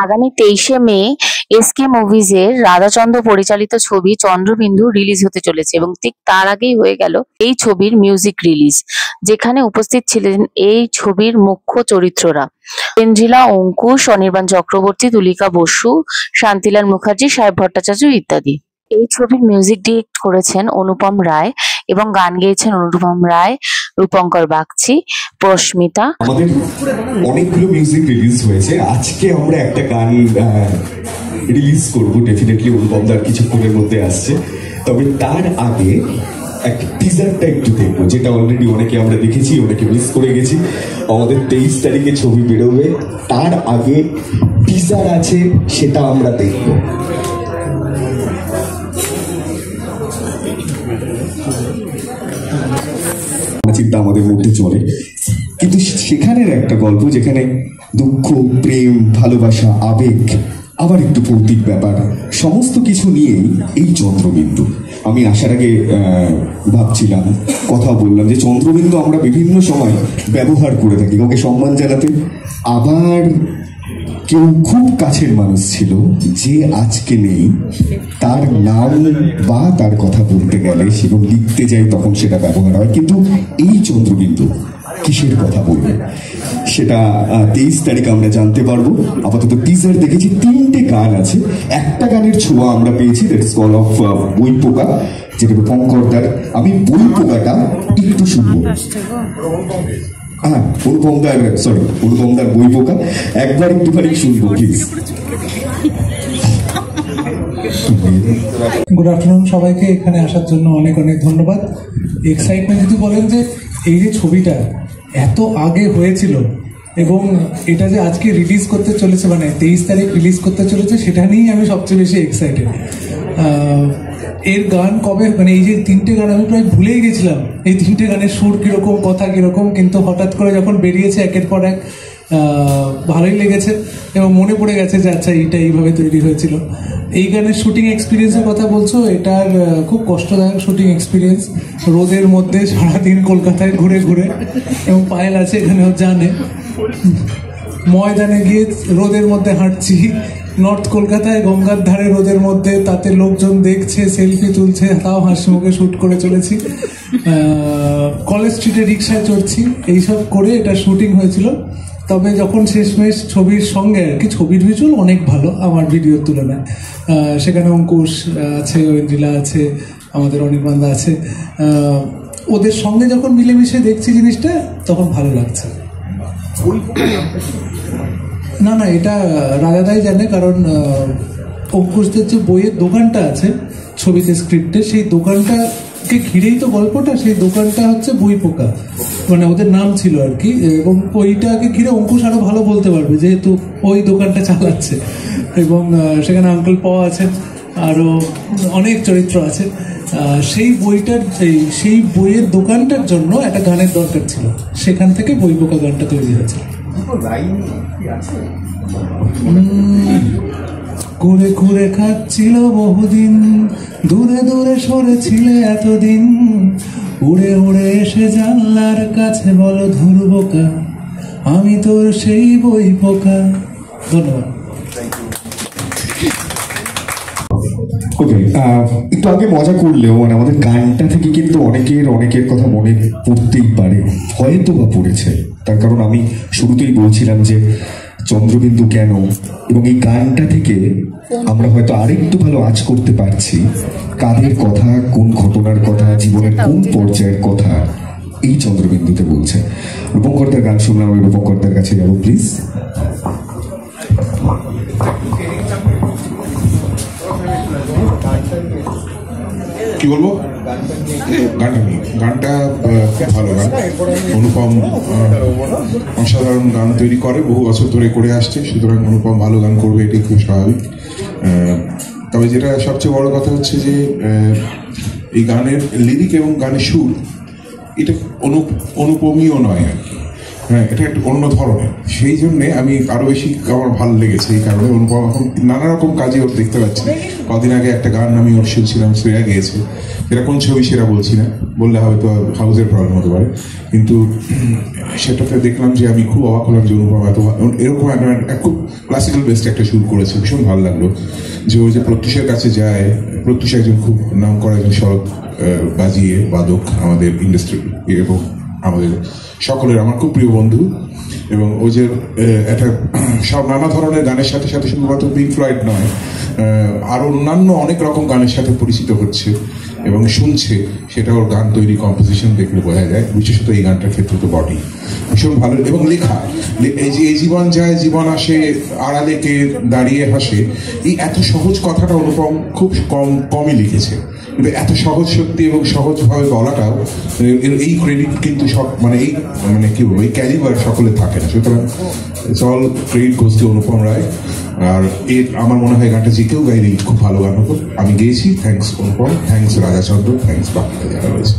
আগামী 23শে মে এসকে মুভিজের রাধাচন্দ্র পরিচালিত ছবি চন্দ্রবিন্দু রিলিজ হতে চলেছে এবং ঠিক তার আগেই হয়ে গেল এই ছবির মিউজিক রিলিজ, যেখানে উপস্থিত ছিলেন এই ছবির মুখ্য চরিত্ররা এঞ্জেলা, অঙ্কুশ, অনির্বাণ চক্রবর্তী, তুলিকা বসু, শান্তিলাল মুখার্জি, সাহেব ভট্টাচার্য ইত্যাদি। এই ছবির মিউজিক ডিরেক্ট করেছেন অনুপম রায় এবং গান গেয়েছেন অনুপম রায়, রূপঙ্কর বাগচি, পস্মিতা। আমাদের অনেকগুলো মিউজিক রিলিজ হয়েছে, আজকে আমরা একটা গান রিলিজ করব, ডেফিনেটলি অনুপম দার কিছুক্ষণের মধ্যে আসছে। তবে তার আগে একটা টিজারটা একটু দেখবো, যেটা অলরেডি অনেকে আমরা দেখেছি, অনেকে মিস করে গেছি। আমাদের 23 তারিখে ছবি বেরোবে, তার আগে টিজার আছে, সেটা আমরা দেখবো। চিন্তা আমাদের মধ্যে চলে, কিন্তু সেখানের একটা গল্প যেখানে দুঃখ, প্রেম, ভালোবাসা, আবেগ, আবার একটু ভৌতিক ব্যাপার, সমস্ত কিছু নিয়েই এই চন্দ্রবিন্দু। আমি আসার আগে ভাবছিলাম, কথা বললাম যে চন্দ্রবিন্দু আমরা বিভিন্ন সময় ব্যবহার করে থাকি কাউকে সম্মান জানাতে। আবার কেউ খুব কাছের মানুষ ছিল যে আজকে নেই, তার নাম বা তার কথা বলতে গেলে এবং লিখতে যাই তখন সেটা ব্যবহার হয়। কিন্তু এই চন্দ্রবিন্দু কিসের কথা বলবে সেটা 23 তারিখ আমরা জানতে পারবো। আপাতত টিজার দেখেছি, 3টে গান আছে, একটা গানের ছোঁয়া আমরা পেয়েছি, দ্যাটস কল অফ বইপোকা, যেটা রূপঙ্করদার। আমি বইপোকাটা একটু শুনবো। হ্যাঁ, অনুপমদার বইপোকা একবার একটুখানি শুনবো প্লিজ। গুড আফটারনুন সবাইকে, এখানে আসার জন্য অনেক অনেক ধন্যবাদ। এক্সাইটমেন্ট যদি বলেন যে এই যে ছবিটা এত আগে হয়েছিল এবং এটা যে আজকে রিলিজ করতে চলেছে, মানে 23 তারিখ রিলিজ করতে চলেছে, সেটা নিয়েই আমি সবচেয়ে বেশি এক্সাইটেড। এর গান কবে, মানে এই যে 3টে গান আমি প্রায় ভুলেই গেছিলাম এই 3টে গানের সুর কীরকম, কথা কীরকম, কিন্তু হঠাৎ করে যখন বেরিয়েছে একের পর এক ভালোই লেগেছে এবং মনে পড়ে গেছে যে আচ্ছা এইটা এইভাবে তৈরি হয়েছিল। এই গানের শুটিং এক্সপিরিয়েন্সের কথা বলছো, এটার খুব কষ্টদায়ক শুটিং এক্সপিরিয়েন্স, রোদের মধ্যে সারাদিন কলকাতায় ঘুরে ঘুরে, এবং পায়েল আছে এখানেও জানে, ময়দানে গিয়ে রোদের মধ্যে হাঁটছি, নর্থ কলকাতায় গঙ্গার ধারে রোদের মধ্যে, তাতে লোকজন দেখছে, সেলফি তুলছে, তাও হাসি মুখে শ্যুট করে চলেছি, কলেজ স্ট্রিটে রিক্সায় চড়ছি, এইসব করে এটা শুটিং হয়েছিল। তবে যখন শেষমেশ ছবির সঙ্গে আর কি, ছবির ভিজুয়াল অনেক ভালো আমার ভিডিওর তুলনায়, সেখানে অঙ্কুশ আছে, ঐন্দ্রিলা আছে, আমাদের অনির্বাণদা আছে, ওদের সঙ্গে যখন মিলেমিশে দেখছি জিনিসটা তখন ভালো লাগছে। না না, এটা রাজাদাই জানে, কারণ অঙ্কুশদের যে বইয়ের দোকানটা আছে ছবিতে, স্ক্রিপ্টে, সেই দোকানটাকে ঘিরেই তো গল্পটা। সেই দোকানটা হচ্ছে বইপোকা, মানে ওদের নাম ছিল আর কি, এবং ওইটাকে ঘিরে অঙ্কুশ আরো ভালো বলতে পারবে যেহেতু ওই দোকানটা চালাচ্ছে, এবং সেখানে আঙ্কেল প আছেন, আরো অনেক চরিত্র আছে। সেই বইয়ের দোকানটার জন্য একটা গানের দরকার ছিল, সেখান থেকে বইপোকা গানটা তৈরি হয়েছে। ঘুরে ঘুরে খাচ্ছিল বহুদিন, দূরে দূরে সরেছিলে এতদিন, উড়ে উড়ে এসে জানলার কাছে বলো ধুরবোকা, আমি তোর সেই বইপোকা। ধন্যবাদ। ওকে, একটু আগে মজা করলেও মানে আমাদের গানটা থেকে কিন্তু অনেকের কথা মনে পড়তেই পারে, হয়তো বা পড়েছে। তার কারণ আমি শুরুতেই বলছিলাম যে চন্দ্রবিন্দু কেন, এবং এই গানটা থেকে আমরা হয়তো আরেকটু ভালো আঁচ করতে পারছি কাদের কথা, কোন ঘটনার কথা, জীবনের কোন পর্যায়ের কথা এই চন্দ্রবিন্দুতে বলছে। রূপঙ্করদার গান শুনলাম, আমি রূপঙ্করদার কাছে যাবো প্লিজ। কি বলবো, গানটা খুব ভালো গান, অনুপম অসাধারণ গান তৈরি করে, বহু বছর ধরে করে আসছে, সুতরাং অনুপম ভালো গান করবে, এটি খুব স্বাভাবিক। তবে যেটা সবচেয়ে বড় কথা হচ্ছে যে এই গানের লিরিক এবং গানের সুর এটা অনুপমীয় নয় আর কি, হ্যাঁ, এটা একটু অন্য ধরনের, সেই জন্যে আমি আরো বেশি আমার ভালো লেগেছে। এই কারণে অনুপম এখন নানা রকম কাজে ওর দেখতে পাচ্ছি। কদিন আগে একটা গান আমি ওর শুনছিলাম, শ্রেয়া গেয়েছে। এটা কোন ছবি সেটা বলছি না, বললে হয়তো হাউসের প্রবলেম হতে পারে, কিন্তু সেটাতে দেখলাম যে আমি খুব অবাক হলাম যে অনুপম এত এরকম একটা খুব ক্লাসিক্যাল বেস্ট একটা শুরু করেছে। ভীষণ ভালো লাগলো যে ওই যে প্রত্যুষের কাছে যায়। প্রত্যুষ একজন খুব নাম করা একজন শরৎ বাজিয়ে বাদক আমাদের ইন্ডাস্ট্রি এবং আমাদের সকলের, আমার খুব প্রিয় বন্ধু। এবং ও যে একটা সব নানা ধরনের গানের সাথে সাথে শুধুমাত্র পিঙ্ক ফ্লয়েড নয়, আরো অন্যান্য অনেক রকম গানের সাথে পরিচিত হচ্ছে এবং শুনছে, সেটা ওর গান তৈরি কম্পোজিশন দেখলে বোঝা যায়। বিশেষত এই গানটার ক্ষেত্রে তো বডি ভীষণ ভালো। এবং লেখা, এই যে এই জীবন যায় জীবন আসে আড়ালে কে দাঁড়িয়ে হাসে, এই এত সহজ কথাটা অনুপম খুব কমই লিখেছে, কিন্তু এত সহজ সত্যি এবং সহজভাবে বলাটাও এই ক্রেডিট কিন্তু সব মানে এই মানে কি বলবো এই ক্যালিবার সকলে থাকে না। সুতরাং it's all credit goes to Anupam Roy. আর এর আমার মনে হয় গানটা যে কেউ গাইলেই খুব ভালো গান হতো। আমি গেয়েছি, থ্যাংকস অনুপম, থ্যাংকস রাজাচন্দ্র, থ্যাংকস বাকিরা যারা রয়েছে।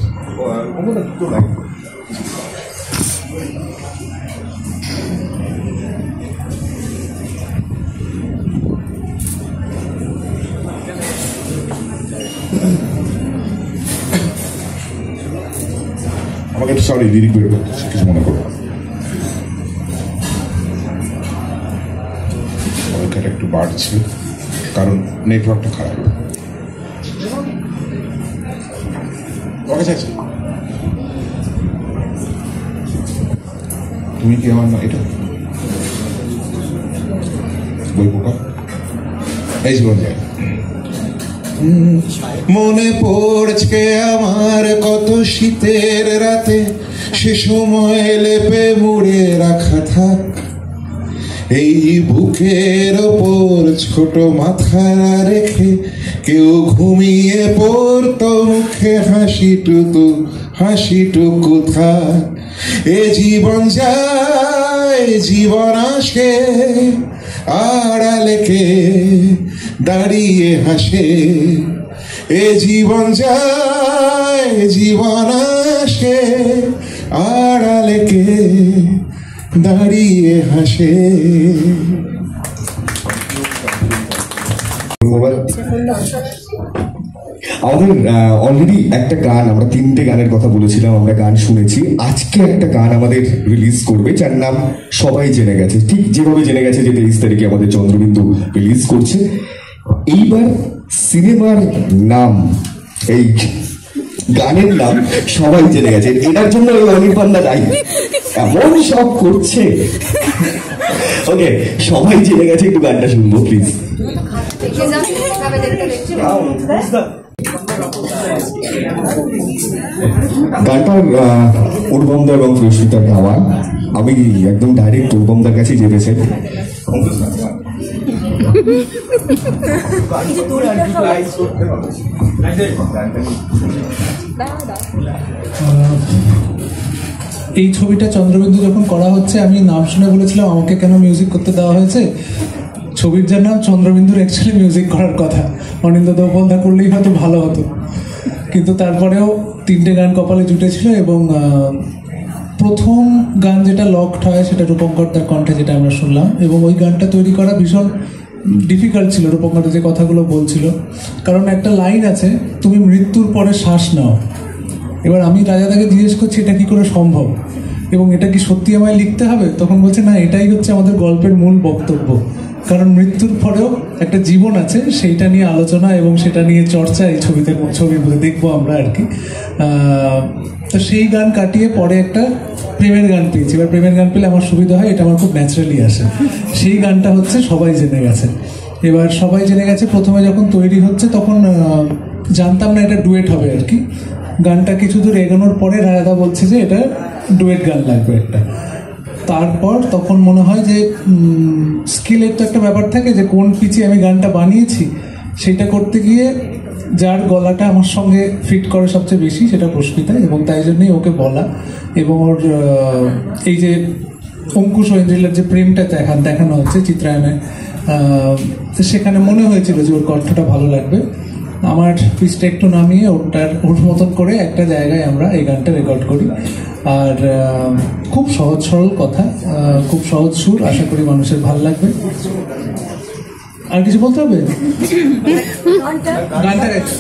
আমাকে একটু সরি লিরিক বের করতেছে, কিছু মনে করো। পরীক্ষাটা একটু বাড়ছে কারণ নেটওয়ার্কটা খারাপ। তুমি কি আমার না এটা বই পোকা এই জীবন যায়। মনে পড়ছে আমার কত শীতের রাতে, সে সময় লেপে মুড়ে রাখা থাক এই বুকের ওপর ছোট মাথা রেখে, কেউ ঘুমিয়ে পড়তো মুখে হাসিটুকু থাক। এ জীবন যায় জীবন আসে আড়ালে কে দাঁড়িয়ে হাসে। এ জীবন যায় জীবন আসে আড়ালে কে দাঁড়িয়ে হাসে। আমাদের অলরেডি একটা গান, আমরা 3টে গানের কথা বলেছিলাম, আমরা গান শুনেছি। আজকে একটা গান আমাদের রিলিজ করবে যার নাম সবাই জেনে গেছে, ঠিক যেভাবে জেনে গেছে যে 23 তারিখে আমাদের চন্দ্রবিন্দু রিলিজ করছে। এইবার সিনেমার নাম, এই গানের নাম সবাই জেনে গেছে। এটার জন্য এই অনির্বাণদা দায়ী, এমন সব করছে। ওকে, সবাই জেনে গেছে, একটু গানটা শুনবো প্লিজ। গানটার অনুপমদা এবং প্রস্মিতার গাওয়া। আমি একদম ডাইরেক্ট অনুপমদার কাছে যেতে চাই। এই ছবিটা চন্দ্রবিন্দু যখন করা হচ্ছে, আমি নাম শুনে বলেছিলাম আমাকে কেন মিউজিক করতে দেওয়া হয়েছে। ছবির যার নাম চন্দ্রবিন্দুর অ্যাকচুয়ালি মিউজিক করার কথা, অনিন্দ্য দোপলদা করলেই হয়তো ভালো হতো, কিন্তু তারপরেও 3টে গান কপালে জুটেছিল। এবং প্রথম গান যেটা লকড হয় সেটা রূপঙ্করদার কণ্ঠে, যেটা আমরা শুনলাম। এবং ওই গানটা তৈরি করা ভীষণ ডিফিকাল্ট ছিল। রূপঙ্কর যে কথাগুলো বলছিল, কারণ একটা লাইন আছে, তুমি মৃত্যুর পরে শ্বাস নাও। এবার আমি রাজাদাকে জিজ্ঞেস করছি এটা কি করে সম্ভব এবং এটা কি সত্যি আমায় লিখতে হবে? তখন বলছে না, এটাই হচ্ছে আমাদের গল্পের মূল বক্তব্য, কারণ মৃত্যুর পরেও একটা জীবন আছে, সেইটা নিয়ে আলোচনা এবং সেটা নিয়ে চর্চা এই ছবির মধ্যে দেখবো আমরা আর কি। তো সেই গান কাটিয়ে পরে একটা প্রেমের গান পেয়েছি। এবার প্রেমের গান পেলে আমার সুবিধা হয়, এটা আমার খুব ন্যাচারালি আসে। সেই গানটা হচ্ছে সবাই জেনে গেছে। এবার সবাই জেনে গেছে প্রথমে যখন তৈরি হচ্ছে তখন জানতাম না এটা ডুয়েট হবে আর কি। গানটা কিছু দূর এগোনোর পরে রায়দা বলছে যে এটা ডুয়েট গান লাগবে একটা। তারপর তখন মনে হয় যে স্কিলের তো একটা ব্যাপার থাকে, যে কোন পিচে আমি গানটা বানিয়েছি সেটা করতে গিয়ে যার গলাটা আমার সঙ্গে ফিট করে সবচেয়ে বেশি সেটা প্রস্মিতা, এবং তাই জন্যই ওকে বলা। এবং ওর এই যে অঙ্কুশ ঐন্দ্রিলার যে প্রেমটা দেখানো হচ্ছে চিত্রায়নে, সেখানে মনে হয়েছিল যে ওর কণ্ঠটা ভালো লাগবে। আমার পিচটা একটু নামিয়ে ওর মতন করে একটা জায়গায় আমরা এই গানটা রেকর্ড করি। আর খুব সহজ সরল কথা, খুব সহজ সুর, আশা করি মানুষের ভালো লাগবে। আর কিছু বলতে হবে? গানটা গাইতে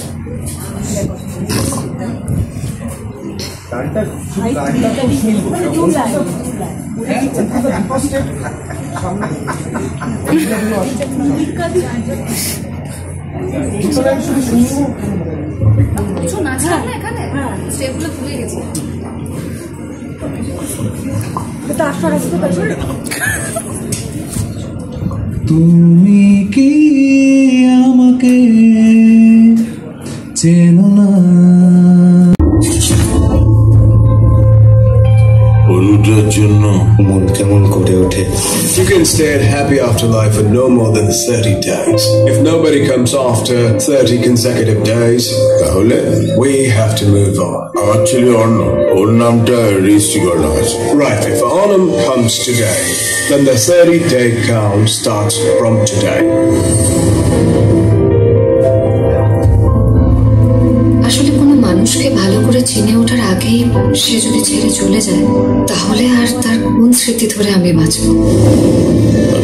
তুমি কি আমাকে চেনো না? হলুদের জন্য মন কেমন করে ওঠে। You can stay at Happy Afterlife for no more than 30 days. If nobody comes after 30 consecutive days, তাহলে we have to move on. Actually Arnab, ওর নামটা রেজিস্ট্রি করা আছে। Right, if Arnab comes today, then the 30-day count starts from today. আসলে কোনো মানুষকে ভালো করে চিনে ওঠার আগেই সে যদি ছেড়ে চলে যায়, তাহলে আর তার কোন স্মৃতি ধরে আমি বাঁচব?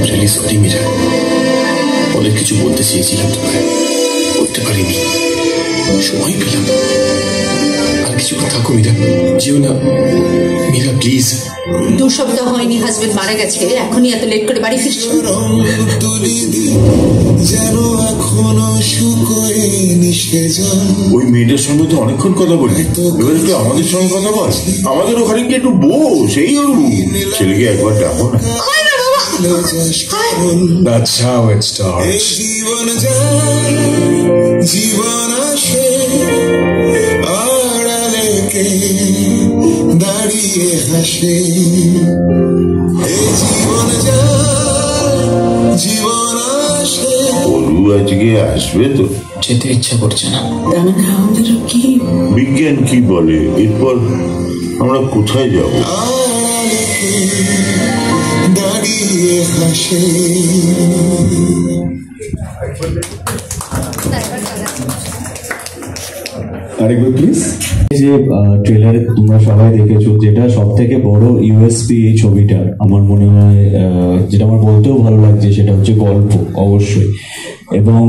রিলি সরি মীরা, অনেক কিছু বলতে চেয়েছিলাম তোমায়, বলতে পারিনি, সময় পেলাম। আর কিছু থাকো মীরা, যেও না মীরা প্লিজ। 2 সপ্তাহ হয়নি হাজবেন্ড মারা গেছে, এখনই এত লেট করে বাড়ি ফিরছি? ওই মেয়েটার সঙ্গে তো অনেকক্ষণ কথা বলি, এবার একটু আমাদের সঙ্গে কথা বল, আমাদের ওখানে কি একটু বস, এই ছেলেকে একবার ডাকো না। That's how it starts. জীবন আসে আড়ালে কে দাঁড়িয়ে হাসে, জীবন যায় জীবন আসে। বলু আজকে আসবে তো? যেতে ইচ্ছা করছে না। আমাদের কি বিজ্ঞান কি বলে, এরপর আমরা কোথায় যাব? আড়ালে কে দাঁড়িয়ে হাসে। আরেকবার প্লিজ। যে ট্রেলারে তোমরা সবাই দেখেছো, যেটা সব থেকে বড় ইউএসপি এই ছবিটা আমার মনে হয়, যেটা আমার বলতেও ভালো লাগছে, সেটা হচ্ছে গল্প অবশ্যই। এবং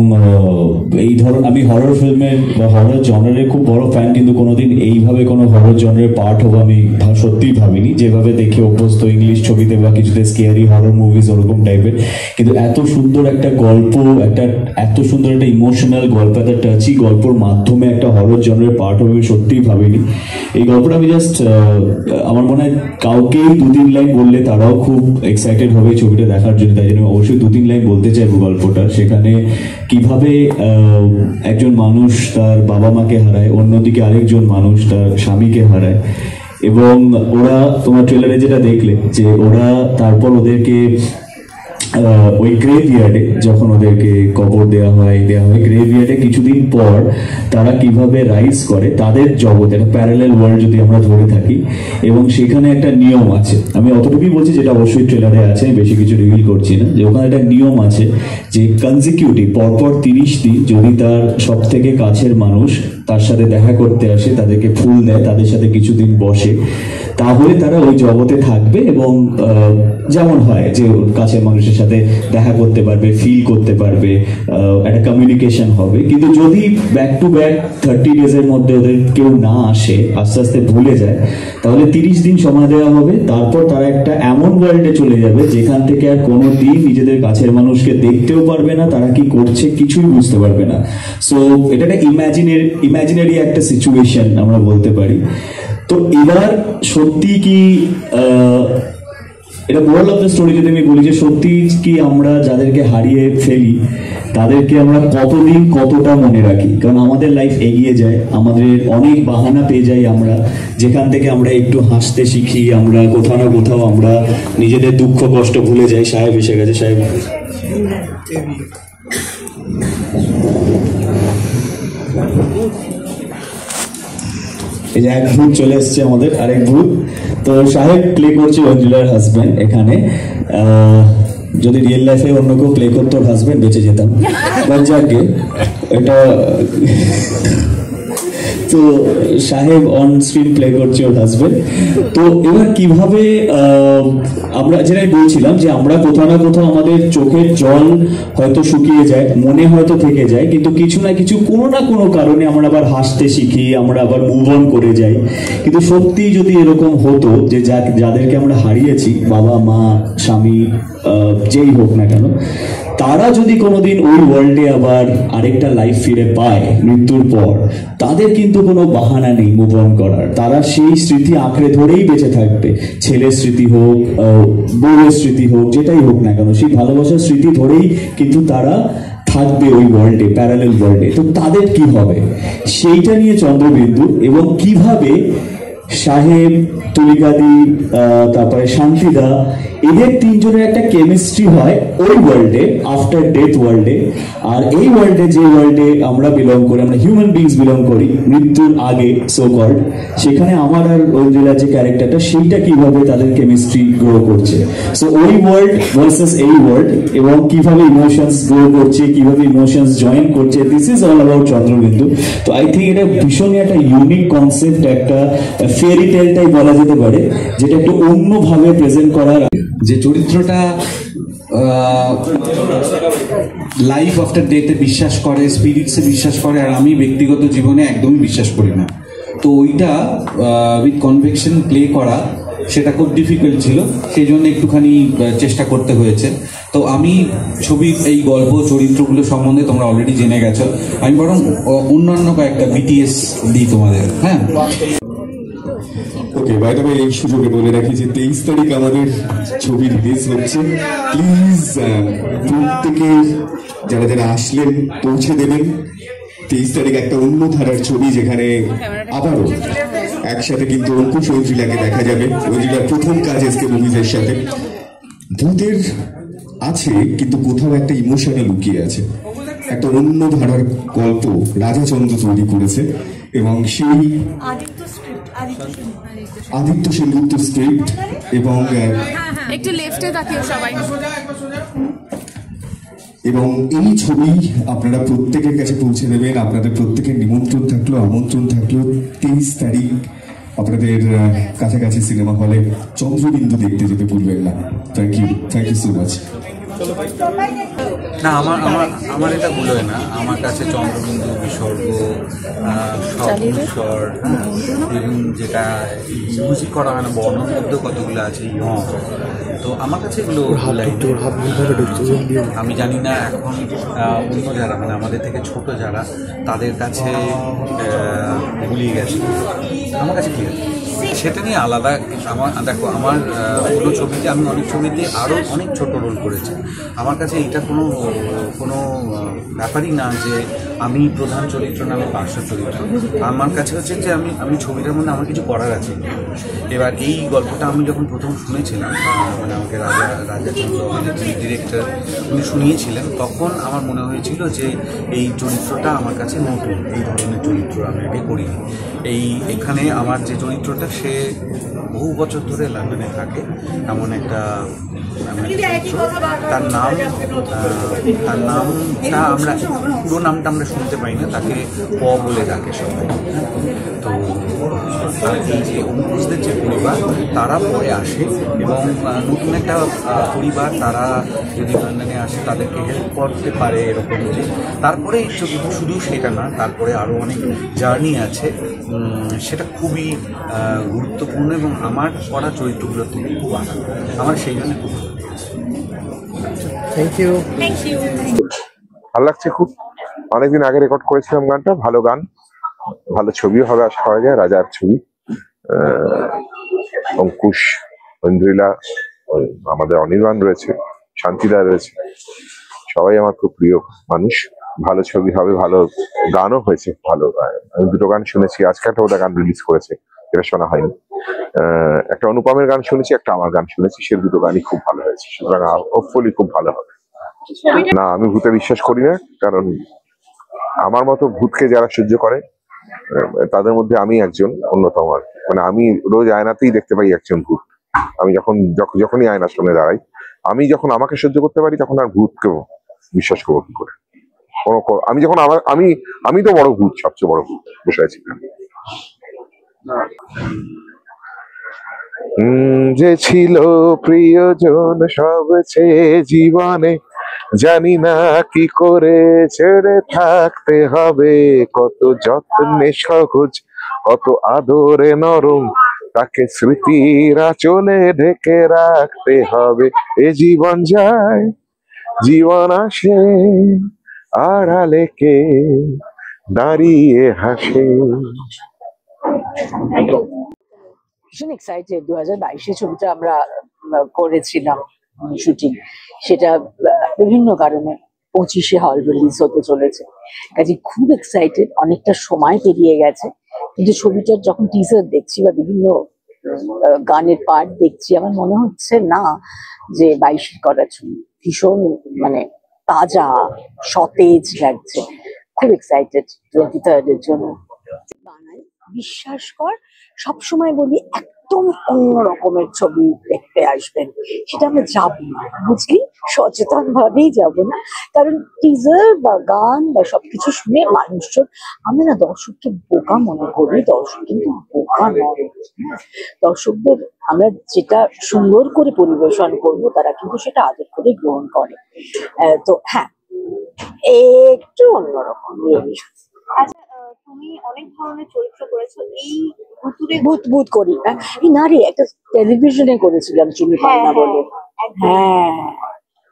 এই ধরনের, আমি হরর ফিল্মের বা হরর জনারের খুব বড় ফ্যান, কিন্তু কোনোদিন এইভাবে কোনো হরর জনারের পার্ট হবো আমি সত্যিই ভাবিনি। যেভাবে দেখে অভ্যস্ত ইংলিশ ছবিতে বা কিছুতে স্কেয়ারি হরর মুভিজ ওরকম টাইপের, কিন্তু এত সুন্দর একটা গল্প, এত সুন্দর একটা ইমোশনাল গল্প, একটা টাচি গল্পর মাধ্যমে একটা হরর জনারের পার্ট হবে আমি সত্যিই ভাবিনি। এই গল্পটা আমি জাস্ট, আমার মনে হয় কাউকেই 2-3 লাইন বললে তারাও খুব এক্সাইটেড হবে এই ছবিটা দেখার জন্য, তাই জন্য অবশ্যই 2-3 লাইন বলতে চাইবো গল্পটা। সেখানে কিভাবে একজন মানুষ তার বাবা মাকে হারায়, অন্যদিকে আরেকজন মানুষ তার স্বামীকে হারায়, এবং ওরা, তোমার ট্রেলারে যেটা দেখলে যে ওরা তারপর ওদেরকে ওই গ্রেভইয়ার্ডে যখন ওদেরকে কবর দেওয়া হয় গ্রেভইয়ার্ডে কিছুদিন পর তারা কিভাবে রাইজ করে তাদের জগতে, একটা প্যারালাল ওয়ার্ল্ড যদি আমরা ধরে থাকি, এবং সেখানে একটা নিয়ম আছে। আমি অতটুকুই বলছি যেটা অবশ্যই ট্রেলারে আছে, আমি বেশি কিছু রিভিল করছি না, যে ওখানে একটা নিয়ম আছে যে কনজিকিউটিভ পরপর 30 দিন যদি তার সব থেকে কাছের মানুষ তার সাথে দেখা করতে আসে, তাদেরকে ফুল দেয়, তাদের সাথে কিছুদিন বসে, তাহলে তারা ওই জগতে থাকবে এবং যেমন হয় যে কাছের মানুষের সাথে দেখা করতে পারবে, ফিল করতে পারবে, একটা কমিউনিকেশন হবে। কিন্তু যদি ব্যাক টু ব্যাক 30 ডেজের মধ্যে ওদের কেউ না আসে, আস্তে আস্তে ভুলে যায়, তাহলে 30 দিন সময় দেওয়া হবে। তারপর তারা একটা এমন ওয়ার্ল্ডে চলে যাবে যেখান থেকে আর কোনো দিন নিজেদের কাছের মানুষকে দেখতেও পারবে না, তারা কি করছে কিছুই বুঝতে পারবে না। সো এটা একটা ইমাজিনারি একটা সিচুয়েশন আমরা বলতে পারি। তো এবার সত্যি কি এটা মোরাল অফ দ্য স্টোরি যদি আমি বলি, যে সত্যি কি আমরা যাদেরকে হারিয়ে ফেলি তাদেরকে আমরা কতদিন কতটা মনে রাখি? কারণ আমাদের লাইফ এগিয়ে যায়, আমাদের অনেক বাহানা পেয়ে যাই আমরা, যেখান থেকে আমরা একটু হাসতে শিখি, আমরা কোথাও না কোথাও আমরা নিজেদের দুঃখ কষ্ট ভুলে যাই। সাহেব এসে গেছে, সাহেব এই যে এক ভূত চলে এসছে আমাদের, আরেক ভূত। তো সাহেব প্লে করছে অঞ্জলার হাজবেন্ড এখানে। যদি রিয়েল লাইফে অন্য কেউ প্লে করতো ওর হাজবেন্ড বেঁচে যেতাম, বাট যাকে এটা তো সাহেব অন স্ক্রিন প্লে করছে ওর হাজবেন্ড। তো এবার কিভাবে আমরা যেটাই বলছিলাম যে আমরা কোথাও না কোথাও আমাদের চোখের জল হয়তো শুকিয়ে যায়, মনে হয়তো থেকে যায়, কিন্তু কিছু না কিছু কোনো না কোনো কারণে আমরা আবার হাসতে শিখি, আমরা আবার মুভ অন করে যাই। কিন্তু সত্যি যদি এরকম হতো যে যাদেরকে আমরা হারিয়েছি, বাবা মা স্বামী যেই হোক না কেন, তারা যদি কোনোদিন ওই ওয়ার্ল্ডে আবার আরেকটা লাইফ ফিরে পায় মৃত্যুর পর, তাদের কিন্তু কোনো বাহানা নেই মুভ অন করার। তারা সেই স্মৃতি আঁকড়ে ধরেই বেঁচে থাকবে, ছেলের স্মৃতি হোক, বউয়ের স্মৃতি হোক, যেটাই হোক না কেন, সেই ভালোবাসার স্মৃতি ধরেই কিন্তু তারা থাকবে ওই ওয়ার্ল্ডে, প্যারালেল ওয়ার্ল্ডে। তো তাদের কি হবে সেইটা নিয়ে চন্দ্রবিন্দু, এবং কিভাবে সাহেব, তুলিকাদি, তারপরে শান্তিদা, এদের তিনজনের একটা কেমিস্ট্রি হয় ওই ওয়ার্ল্ডে, আফটার ডেথ ওয়ার্ল্ডে। আর এই ওয়ার্ল্ডে, যে ওয়ার্ল্ডে আমরা বিলং করি, আমরা হিউম্যান বিংস বিলং করি মৃত্যুর আগে সো কল্ড, সেখানে আমার আর ঐন্দ্রিলার যে ক্যারেক্টারটা, সেইটা কিভাবে তাদের কেমিস্ট্রি গ্রো করছে। সো ওই ওয়ার্ল্ড ভার্সেস এই ওয়ার্ল্ড, এবং কিভাবে ইমোশনস গ্রো করছে, কিভাবে ইমোশনস জয়েন করছে, this is all about Chandrabindu. তো আই থিঙ্ক এটা ভীষণই একটা ইউনিক কনসেপ্ট, একটা ফেয়ারি টেলটাই বলা যেতে পারে, যেটা একটু অন্যভাবে প্রেজেন্ট করার। যে চরিত্রটা লাইফ আফটার ডেথে বিশ্বাস করে, স্পিরিটসে বিশ্বাস করে, আর আমি ব্যক্তিগত জীবনে একদমই বিশ্বাস করি না। তো ওইটা উইথ কনভিকশন প্লে করা, সেটা খুব ডিফিকাল্ট ছিল, সেই জন্য একটুখানি চেষ্টা করতে হয়েছে। তো আমি ছবির এই গল্প চরিত্রগুলো সম্বন্ধে তোমরা অলরেডি জেনে গেছো, আমি বরং অন্যান্য কয়েকটা বিটিএস দিই তোমাদের। হ্যাঁ, ওকে, বাই দ্য ওয়ে এই সুযোগে বলে রাখি যে 23 তারিখ আমাদের ছবি রিলিজ হচ্ছে। প্লিজ প্রত্যেকে যারা যারা আসলেন পৌঁছে দেবেন। 23 তারিখ একটা অন্য ধারার ছবি, যেখানে আবারও একসাথে কিন্তু অঙ্কুশ ঐন্দ্রিলাকে দেখা যাবে। ঐন্দ্রিলার প্রথম কাজ এসকে মুভিজের সাথে। ভূতের আছে, কিন্তু কোথাও একটা ইমোশনে লুকিয়ে আছে। একটা অন্য ধারার গল্প রাজাচন্দ্র তৈরি করেছে, এবং সেই আদিত্য সেনগুপ্ত স্ক্রিপ্ট, এবং একটু লেফটে তাকিও সবাই। এবং এই ছবি আপনারা প্রত্যেকের কাছে পৌঁছে দেবেন। আপনাদের প্রত্যেকের নিমন্ত্রণ থাকলো, আমন্ত্রণ থাকলো। 23 তারিখ আপনাদের কাছাকাছি সিনেমা হলে চন্দ্রবিন্দু দেখতে যেতে ভুলবেন না। Thank you so much. না, আমার এটা ভুলোয় না, আমার কাছে চন্দ্রবিন্দু, বিসর্গ, স্বর, যেটা মিউজিক করা হয় না, বর্ণের মধ্যেও কতগুলো আছে, তো আমার কাছে এগুলো আমি জানি না এখন অন্য যারা, মানে আমাদের থেকে ছোট যারা, তাদের কাছে ভুলিয়ে গেছে, আমার কাছে কি আছে সেটা নিয়ে আলাদা। আমার দেখো, আমার পুরো ছবিতে আমি অনেক ছবিতে আরও অনেক ছোট রোল করেছি। আমার কাছে এইটা কোনো ব্যাপারই না যে আমি প্রধান চরিত্র না, আমি পার্শ্ব চরিত্র। আমার কাছে হচ্ছে যে আমি ছবিটার মধ্যে আমার কিছু করার আছে। এবার এই গল্পটা আমি যখন প্রথম শুনেছিলাম, মানে আমাকে রাজাচন্দ্র যিনি ডিরেক্টর, উনি শুনিয়েছিলেন, তখন আমার মনে হয়েছিল যে এই চরিত্রটা আমার কাছে নতুন, এই ধরনের চরিত্র আমি আগে করিনি। এখানে আমার যে চরিত্রটা, সে বহু বছর ধরে লন্ডনে থাকে, এমন একটা তার নামটা আমরা, পুরো নামটা আমরা শুনতে পাই না, তাকে প বলে ডাকে সবাই। তো এই যে অঙ্কুশদের যে পরিবার, তারা পরে আসে, এবং নতুন একটা পরিবার, তারা যদি লন্ডনে আসে তাদেরকে হেল্প করতে পারে এরকম। যে তারপরে এই ছবিটা শুধু সেটা না, তারপরে আরও অনেক জার্নি আছে, সেটা খুবই গুরুত্বপূর্ণ, এবং আমার পড়া চরিত্রগুলো থেকে খুব আনন্দ, আমার সেই জন্য খুব থ্যাংক ইউ। ভালো লাগছে খুব। অনেকদিন আগে রেকর্ড করেছিলাম গানটা, ভালো গান, ভালো ছবিও হবে আশা করা যায়। রাজার ছবি, অঙ্কুশ, ঐন্দ্রিলা, আমাদের অনির্বাণ রয়েছে, শান্তিদা রয়েছে, সবাই আমার খুব প্রিয় মানুষ। ভালো ছবি হবে, ভালো গানও হয়েছে, ভালো গান। আমি দুটো গান শুনেছি, আজকে একটা ওটা গান রিলিজ করেছে, এটা শোনা হয়নি। একটা অনুপমের গান শুনেছি, একটা আমার গান শুনেছি, সে দুটো গানই খুব ভালো হয়েছে, সুতরাং হোপফুলি খুব ভালো হবে। না, আমি ভূতে বিশ্বাস করি না, কারণ আমার মতো ভূতকে যারা সহ্য করে তাদের মধ্যে আমি একজন অন্যতম। মানে আমি রোজ আয়নাতেই দেখতে পাই একজন ভূত। আমি যখনই আয়নার সামনে দাঁড়াই, আমি যখন আমাকে সহ্য করতে পারি, তখন আর ভূতকেও বিশ্বাস করবো কি করে? আমি যখন আমি তো বড় ভূত, সবচেয়ে বড় ভূত বসে আছি। যে ছিল প্রিয়জন সবচেয়ে জীবনে, জানি না কি করে ছেড়ে থাকতে হবে। কত যত্নে সহজ, কত আদরে নরম, তাকে স্মৃতির আঁচলে ঢেকে রাখতে হবে। এ জীবন যায়, জীবন আসে, আড়ালে কে দাঁড়িয়ে হাসে। ভীষণ এক্সাইটেড। 2022-এ ছবিটা আমরা করেছিলাম শুটিং, সেটা বিভিন্ন কারণে 25-এ হল রিলিজ হতে চলেছে। কাজে খুব এক্সাইটেড। অনেকটা সময় পেরিয়ে গেছে, কিন্তু ছবিটার যখন টিজার দেখছি বা বিভিন্ন গানের পার্ট দেখছি, আমার মনে হচ্ছে না যে 22-এর করা ছবি। ভীষণ মানে তাজা, সতেজ লাগছে। খুব এক্সাইটেড 23rd-এর জন্য। বানাই, বিশ্বাস কর, সবসময় বলি একদম অন্য রকমের ছবি দেখতে আসবেন, সেটা আমরা যাবো না, বুঝলি, সচেতন ভাবেই যাবো না। কারণ টিজার বা গান বা সবকিছু শুনে মানুষজন, আমরা না দর্শককে বোকা মনে করি, দর্শক কিন্তু বোকা নয়। দর্শকদের আমরা যেটা সুন্দর করে পরিবেশন করব, তারা কিন্তু সেটা আদর করে গ্রহণ করে। তো হ্যাঁ, একটু অন্যরকম। আচ্ছা, তুমি অনেক ধরনের চরিত্র করেছো, এই ভুতুড়ে ভূত ভূত করি না, এই না রে, একটা টেলিভিশনে করেছিলাম চুনি পান্না বলে। হ্যাঁ,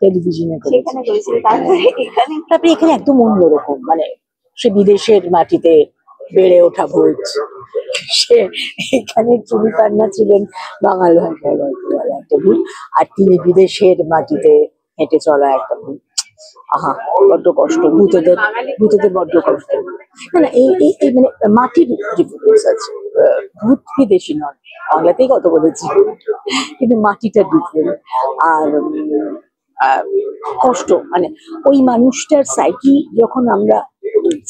টেলিভিশনে সেখানে করেছিলে, তারপরে এখানে তারপরে এখানে একদম অন্যরকম, মানে সে বিদেশের মাটিতে বেড়ে ওঠা ভূত, সে এখানে চুনি পান্না ছিলেন বাঙাল ভাষায় গল্প বলা একটা ভূত, আর তিনি বিদেশের মাটিতে হেঁটে চলা একটা ভূত। আহা, বড্ড কষ্ট, ভূতেদের বড্ড কষ্ট। না না, এই মানে মাটির ডিফারেন্স আছে। ভূত বিদেশি নন, বাংলাতেই কত বলেছি, কিন্তু মাটিটা ডিফারেন্ট। আর কষ্ট, মানে ওই মানুষটার সাইকি যখন আমরা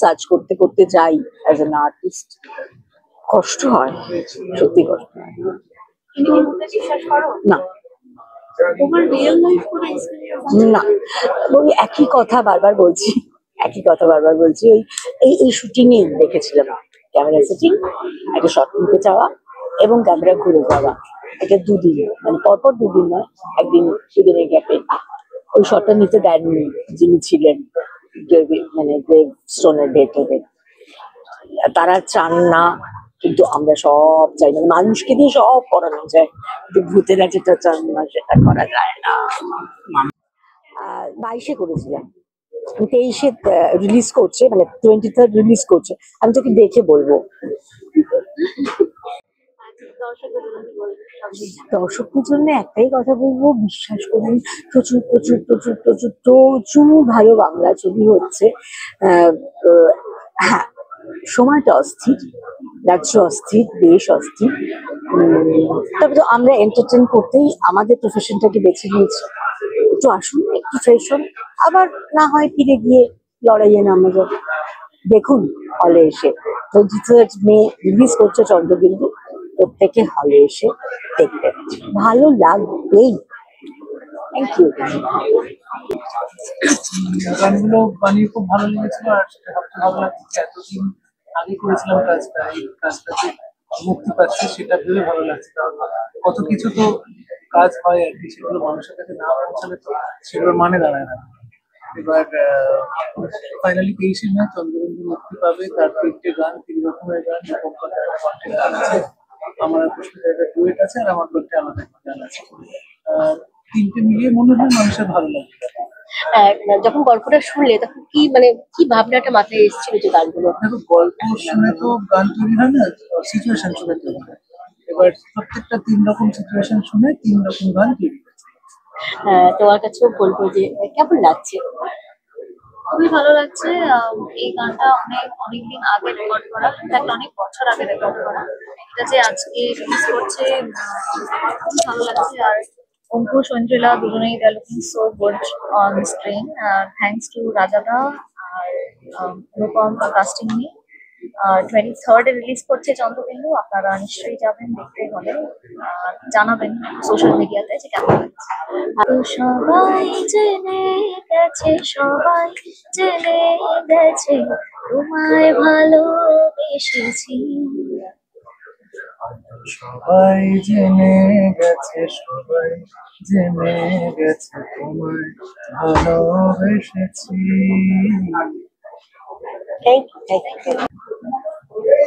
সার্চ করতে করতে যাই অ্যাজ অ্যান আর্টিস্ট, কষ্ট হয়, সত্যি কষ্ট হয়। তুমি কি ভূতে বিশ্বাস করো? না তোমার রিয়েল লাইফ কোনো এক্সপেরিয়েন্স? না, ওই একই কথা বারবার বলছি, ওই এই শুটিং এই দেখেছিলাম, ক্যামেরা সেটিং, একটা শর্ট নিতে যাওয়া এবং ক্যামেরা ঘুরে যাওয়া, এটা দুদিন, মানে পরপর দুদিন নয়, একদিন দুদিনের গ্যাপে। ওই শটটা নিতে দেননি যিনি ছিলেন মানে গ্রেভ স্টোনের ভেতরে, তারা চান না, কিন্তু আমরা সব চাই, মানে মানুষকে দিয়ে সব করানো যায়, কিন্তু ভূতেরা যেটা চান না সেটা করা যায় না। 22-এ করেছিলাম, 23-এ রিলিজ করছে, মানে 23rd রিলিজ করছে, আমি তোকে দেখে বলবো। দর্শকদের জন্য একটাই কথা বলবো, বিশ্বাস করুন, প্রচুর প্রচুর প্রচুর প্রচুর প্রচুর ভালো বাংলা ছবি হচ্ছে। হ্যাঁ, সময়টা অস্থির, রাজ্য অস্থির, দেশ অস্থির, তবে তো আমরা এন্টারটেন করতেই আমাদের প্রফেশনটাকে বেছে নিয়েছি। একটু আসুন, একটু ফ্রেশ হন, আবার না হয় ফিরে গিয়ে লড়াইয়ে নামা যাবে। দেখুন হলে এসে, 23rd মে রিলিজ করছে চন্দ্রবিন্দু, প্রত্যেকে হলে এসে দেখতে ভালো লাগবেই। Thank you. গানগুলো বানিয়ে খুব ভালো লেগেছিল, আর সেটা সবচেয়ে ভালো লাগছে এতদিন আগে করেছিলাম কাজটা, এই কাজটা যে মুক্তি পাচ্ছে সেটা ভেবে ভালো লাগছে। কারণ কত কিছু তো কাজ হয় আর কি, সেগুলো মানুষের কাছে না পৌঁছালে তো সেগুলোর মানে দাঁড়ায় না। এবার ফাইনালি 23শে মে চন্দ্রবিন্দু মুক্তি পাবে, তার 3টে গান, 3 রকমের গান, কন্টেন্ট গান আছে, আমার পুষ্পিতার ডুয়েট আছে, আর আমার কয়েকটা আলাদা গান আছে। 3টে মিলিয়ে মনে হয় মানুষের ভালো লাগবে। যখন গল্পটা শুনলে তখন কি মানে কি ভাবনাটা মাথায় এসেছিল যে গানগুলো? দেখো, গল্প শুনে তো গান তৈরি হয় না, সিচুয়েশন শুনে তৈরি হয়। এবার প্রত্যেকটা 3 রকম সিচুয়েশন শুনে 3 রকম গান তৈরি হয়। তোমার কাছেও বলবো যে কেমন লাগছে? খুবই ভালো লাগছে। এই গানটা অনেকদিন আগে রেকর্ড করা, অনেক বছর আগে রেকর্ড করা, এটা যে আজকে রিলিজ করছে খুব ভালো লাগছে। আর অঙ্কুশ ঐন্দ্রিলা দুজনেই they are looking so good on screen. Thanks to রাজাদা আর Anupam for casting me. 23rd release করছে চন্দ্রবিন্দু, আপনারা নিশ্চয়ই যাবেন দেখতে হলে, জানাবেন সোশ্যাল মিডিয়াতে যে কেমন লাগছে। সবাই জেনে গেছে, সবাই জেনে গেছে তোমায় ভালোবেসেছি। সবাই জেনে গেছে, সবাই জেনে গেছে তোমায় ভালোবেসেছি।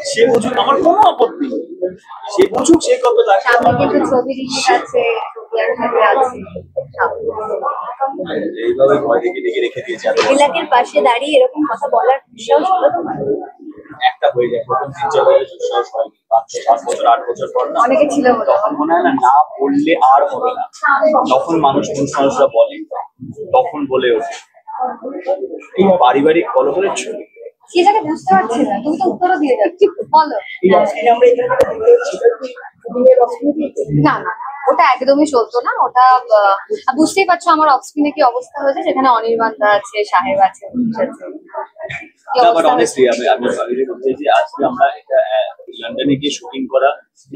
সে বুঝুক, আমার কোনো আপত্তি নেই। সে বুঝুক, সে কত লাগে। সামনে কিন্তু ছবি রিলিজ আছে, ছবি আর সাথে আছে। এইভাবে ভয় দেখে ডেকে রেখে দিয়েছে। এলাকের পাশে দাঁড়িয়ে এরকম কথা বলার সাহস হলো তোমার? একটা হয়ে যায়, প্রথম 3-4 বছর দুঃসাহস হয়নি, 5 বছর 8 বছর পর না অনেকে ছিল তখন মনে হয় না বললে আর হবে না। তখন পুরুষ মানুষরা বলে, তখন বলে ওঠে। এই পারিবারিক কলহের ছবি কি জায়গায় বুঝতে পারছি না, তুমি তো উত্তরও দিয়ে যাচ্ছি, বলো। না না, ওটা একদমই চলতো না। ওটা বুঝতেই পারছো আমার অফস্ক্রিনে কি অবস্থা হয়েছে, সেখানে অনির্বাণ দা আছে, সাহেব আছে, পুলিশ আছে। আজকে আমরা লন্ডনে গিয়ে শুটিং করা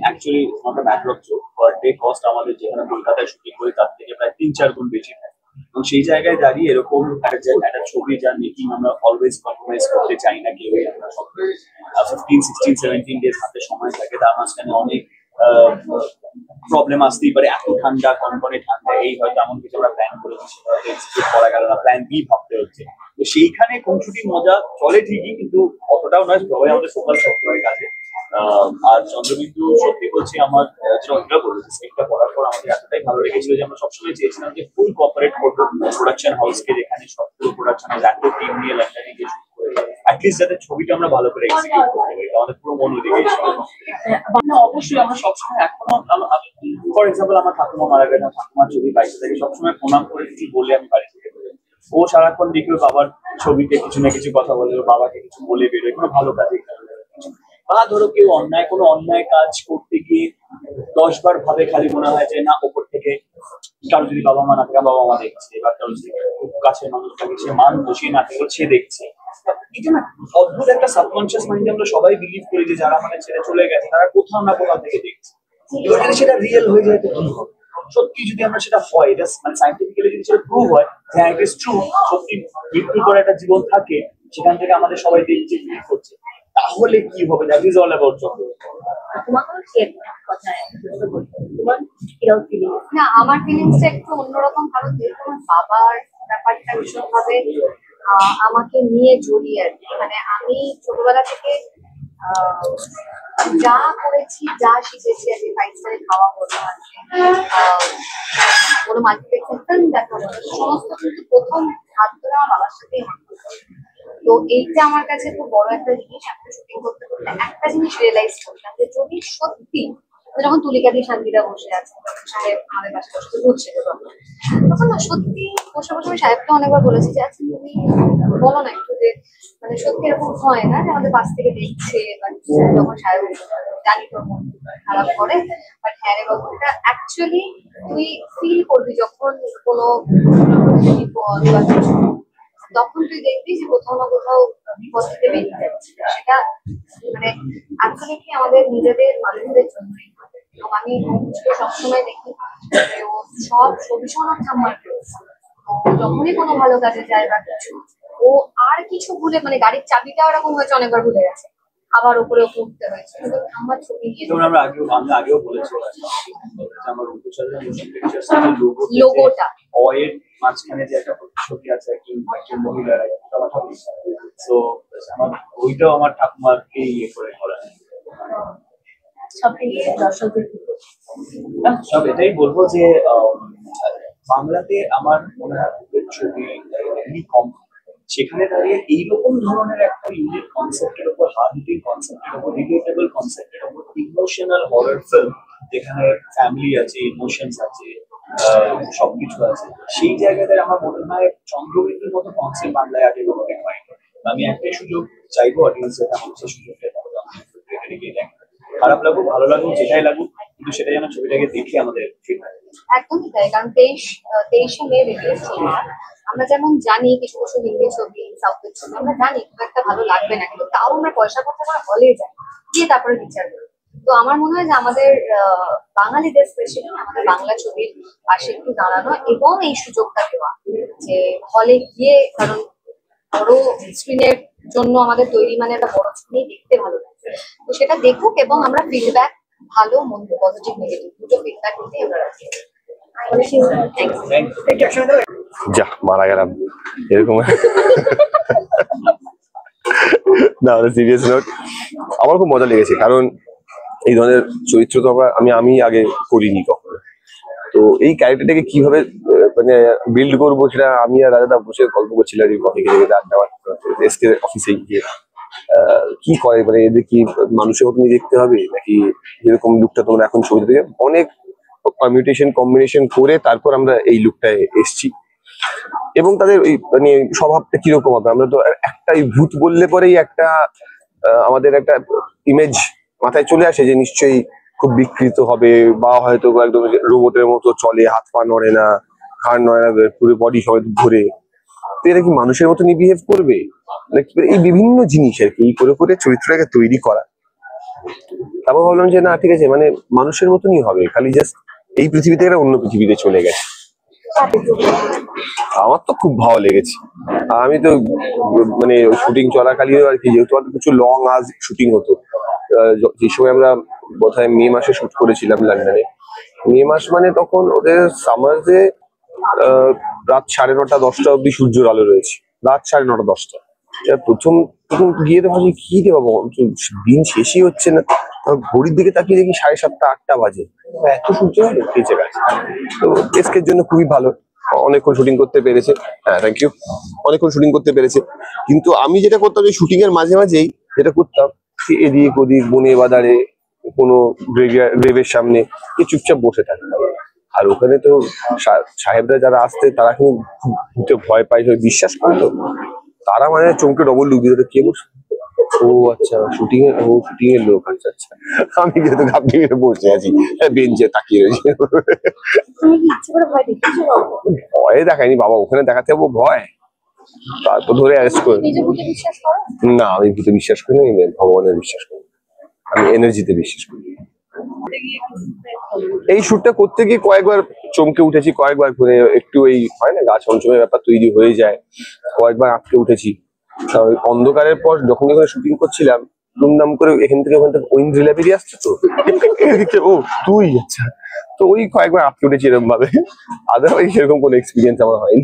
actually not a matter of joke. Per day cost আমাদের যেখানে কলকাতায় শুটিং করি তার থেকে প্রায় 3-4 গুণ বেশি থাকে। এবং সেই জায়গায় দাঁড়িয়ে এরকম একটা ছবি যার মেকিং আমরা অলওয়েজ কম্প্রোমাইজ করতে চাই না কেউই। আমরা 15, 16, 17 ডেজ হাতে সময় থাকে, তার মাঝখানে অনেক প্রবলেম আসতেই পারে। এত ঠান্ডা, কনকনে ঠান্ডা, এই হয়তো এমন কিছু আমরা প্ল্যান করেছি সেটা এক্সিকিউট করা গেল না, প্ল্যান বি ভাবতে হচ্ছে। তো সেইখানে কমশুটির মজা চলে ঠিকই, কিন্তু অতটাও নয়, সবাই আমাদের ফোকাস করতে হয় কাজে। আর চন্দ্রবিন্দু সত্যি বলছি, আমার যেটা অন্যরা বলেছে, স্ক্রিপ্টটা পড়ার পর আমাদের এতটাই ভালো লেগেছিল যে আমরা সবসময় চেয়েছিলাম যে ফুল কোঅপারেট করবো প্রোডাকশন হাউসকে, যেখানে সব পুরো প্রোডাকশন হাউস এত টিম নিয়ে লন্ডনে গিয়ে শুট করে অ্যাটলিস্ট যাতে ছবিটা আমরা ভালো করে এক্সিকিউট করতে পারি, আমাদের পুরো মন ওদিকে ছিল। অবশ্যই আমরা সবসময় এখনো, ফর এক্সাম্পল আমার ঠাকুমা মারা গেছে, ঠাকুমার ছবি বাইরে থেকে সবসময় প্রণাম করে কিছু বলে আমি বাড়ি থেকে বেরোই। ও সারাক্ষণ দেখবে বাবার ছবিতে কিছু না কিছু কথা বলে, বাবাকে কিছু বলে বেরোয়, কোনো ভালো কাজে। বা ধরো কেউ কোনো অন্যায় কাজ করতে গিয়ে 10 বার ভাবে, খালি মনে হয় যে না ওপর থেকে কারো যদি বাবা মা না থাকে বাবা মা দেখছে, বা কারো যদি খুব কাছের মানুষ থাকে সে মান বসিয়ে না থাকে সে দেখছে। এটা না অদ্ভুত একটা সাবকনসিয়াস মাইন্ডে আমরা সবাই বিলিভ করি যে যারা আমাদের ছেড়ে চলে গেছে তারা কোথাও না কোথাও থেকে দেখছে। এবার যদি সেটা রিয়েল হয়ে যায় তো কি হবে? সত্যি যদি আমরা সেটা হয়, এটা মানে সায়েন্টিফিক্যালি যদি সেটা প্রুভ হয়, হ্যাঁ ইট ইজ ট্রু, সত্যি মৃত্যুর পরে একটা জীবন থাকে, সেখান থেকে আমাদের সবাই দেখছে, ফিল করছে, তাহলে কি হবে? That is all about Chandrabindu. তোমার কোনো কথা তোমার কিরকম ফিলিং? না, আমার ফিলিংসটা একটু অন্যরকম, কারণ যেহেতু আমার বাবার ব্যাপারটা ভীষণভাবে আমাকে নিয়ে জড়িয়ে আর কি। মানে আমি ছোটবেলা থেকে যা করেছি, যা শিখেছি আর কি, 5 স্টারে খাওয়া হলো আর কি, কোনো মাল্টিপ্লেক্সে ফিল্ম দেখা হলো, সমস্ত কিন্তু প্রথম হাত ধরে আমার বাবার সাথেই হাত ধরে। তো এইটা আমার কাছে খুব বড় একটা জিনিস। একটা শুটিং করতে করতে একটা জিনিস রিয়েলাইজ করলাম যে যদি সত্যি, যখন তুলিকা দিয়ে শান্তিদা বসে আছে, সাহেব আমাদের পাশে বসে ঘুরছে, তখন না সত্যি বসে বসে আমি সাহেবকে অনেকবার বলেছি যে আচ্ছা তুমি বলো না একটু যে মানে সত্যি এরকম হয় না যে আমাদের পাশ থেকে দেখছে, বা যখন সাহেব জানি তোর মন খারাপ করে, বাট হ্যাঁ রে বাবু, এটা অ্যাকচুয়ালি তুই ফিল করবি যখন কোনো বিপদ বা কিছু, তখন তুই দেখবি যে কোথাও না কোথাও বিপদ থেকে বেরিয়ে যাচ্ছে। সেটা মানে অ্যাকচুয়ালি আমাদের নিজেদের মানুষদের জন্যই। আমি সবসময় দেখি যে ও সব সবিষণক ঠাম্মার পেয়েছে, যখনই কোনো ভালো কাজে যায় বা কিছু, ও আর কিছু ভুলে, মানে গাড়ির চাবিটাও এরকম হয়েছে অনেকবার ভুলে গেছে, আবার উপরে উঠতে হয়েছে, কিন্তু ঠাম্মার ছবি নিয়ে। আমরা আগেও বলেছি আমার লোগোটা অয়ের মাঝখানে যে একটা ছবি আছে একজন মহিলার, তো আমার ওইটাও আমার ঠাকুমাকে ইয়ে করে করা। সব এটাই বলবো যে বাংলাতে আমার মনে হয় ছবি কম, সেখানে দাঁড়িয়ে এইরকম ধরনের একটা ইউনিক কনসেপ্টের উপর, হার্ড হিটিং কনসেপ্টের উপর, রিলেটেবল কনসেপ্টের উপর, ইমোশনাল হরর ফিল্ম যেখানে ফ্যামিলি আছে, ইমোশনস আছে, সবকিছু আছে, সেই জায়গাতে আমার মনে হয় চন্দ্রবিন্দুর মতো কনসেপ্ট বাংলায় আগে কোনোদিন হয়নি। আমি একটাই সুযোগ চাইবো অডিয়েন্সের, তেমন সে সুযোগটা খারাপ লাগুক ভালো লাগুক যেটাই লাগুক, কিন্তু সেটা যেন ছবিটাকে দেখে আমাদের ফিল হয়। একদমই তাই, কারণ 23শে মে রিলিজ ছবিটা। আমরা যেমন জানি কিছু কিছু হিন্দি ছবি, সাউথের ছবি আমরা জানি খুব একটা ভালো লাগবে না, কিন্তু তাও আমরা পয়সা খরচা করে হলে যাই, গিয়ে তারপরে বিচার করি। তো আমার মনে হয় যে আমাদের বাঙালিদের স্পেশালি আমাদের বাংলা ছবির পাশে একটু দাঁড়ানো এবং এই সুযোগটা দেওয়া, যে হলে গিয়ে, কারণ বড় স্ক্রিনের জন্য আমাদের তৈরি মানে একটা বড় স্ক্রিনে দেখতে ভালো লাগে, তো সেটা দেখুক এবং আমরা ফিডব্যাক ভালো মন্দ পজিটিভ নেগেটিভ দুটো ফিডব্যাক নিতে আমরা রাখি। যা মারা গেলাম এরকম না, সিরিয়াস নোট, আমার খুব মজা লেগেছে কারণ এই ধরনের চরিত্র তো আমি আগে করিনি কখনো। তো এই ক্যারেক্টারটাকে কিভাবে মানে বিল্ড করবো সেটা আমি আর রাজাদা বসে গল্প করছিলাম এসকে অফিসে গিয়ে কি করে, মানে এদের কি মানুষের মতনই দেখতে হবে নাকি যেরকম লুকটা তোমরা এখন ছবি থেকে অনেক পারমিউটেশন কম্বিনেশন করে তারপর আমরা এই লুকটায় এসছি। এবং তাদের ওই মানে স্বভাবটা কিরকম হবে, আমরা তো একটা ভূত বললে পরেই একটা আমাদের একটা ইমেজ মাথায় চলে আসে যে নিশ্চয়ই খুব বিকৃত হবে বা হয়তো একদম রোবটের মতো চলে, হাত পা নড়ে না, ঘাড় নড়ে না, পুরো বডি সবাই ধরে, তো এরা কি মানুষের মতনই বিহেভ করবে, এই বিভিন্ন জিনিস আর কি এই করে করে চরিত্রটাকে তৈরি করা। তারপর ভাবলাম যে না ঠিক আছে, মানে মানুষের মতনই হবে, খালি জাস্ট এই পৃথিবী থেকে অন্য পৃথিবীতে চলে গেছে। আমার তো খুব ভালো লেগেছে। আমি তো মানে শুটিং চলাকালীন আর কি, যেহেতু কিছু লং আজ শুটিং হতো, যে সময় আমরা বোধহয় মে মাসে শুট করেছিলাম লন্ডনে। মে মাস মানে তখন ওদের সামারে রাত 9:30 10টা অব্দি সূর্যের আলো রয়েছে, রাত 9:30 10টা। প্রথম গিয়ে তো ভাবছি কি রে বাবা, দিন শেষই হচ্ছে না, ঘড়ির দিকে তাকিয়ে দেখি 7:30 8টা বাজে, এত সূর্য আলো বেঁচে গেছে। তো এসকের জন্য খুবই ভালো, অনেকক্ষণ শুটিং করতে পেরেছে। হ্যাঁ থ্যাংক ইউ, অনেকক্ষণ শুটিং করতে পেরেছে। কিন্তু আমি যেটা করতাম যে শুটিং এর মাঝে মাঝেই যেটা করতাম, এদিক ওদিক বনে বাদারে কোনো গ্রেভের সামনে চুপচাপ বসে থাকতাম। আর ওখানে তো সাহেবরা যারা আসতে তারা কিন্তু ভয় পাই, বিশ্বাস করতো, তারা মানে চমকে ডবল লুক দিত, কে বসে, ও আচ্ছা শুটিং এর লোক, আচ্ছা আচ্ছা। আমি যেহেতু ঘাবড়ে গিয়ে বসে আছি বেঞ্চে তাকিয়ে রয়েছি। ভয় দেখায়নি বাবা, ওখানে দেখাতে হবো ভয়, তারপর ধরে অ্যারেস্ট করে। না আমি ভূতে বিশ্বাস করি না, ভগবানের বিশ্বাস করি, আমি এনার্জিতে বিশ্বাস করি। এই শুটটা করতে গিয়ে কয়েকবার চমকে উঠেছি, কয়েকবার করে একটু এই হয় না গা ছমছমের ব্যাপার তৈরি হয়ে যায়, কয়েকবার আটকে উঠেছি। অন্ধকারের পর যখন এখানে শুটিং করছিলাম, দুমদাম করে এখান থেকে ওখান থেকে ঐন্দ্রিলা বেরিয়ে আসছে, তো ও তুই আচ্ছা, তো ওই কয়েকবার আটকে উঠেছি এরকম ভাবে। আদারওয়াইজ সেরকম কোনো এক্সপিরিয়েন্স আমার হয়নি।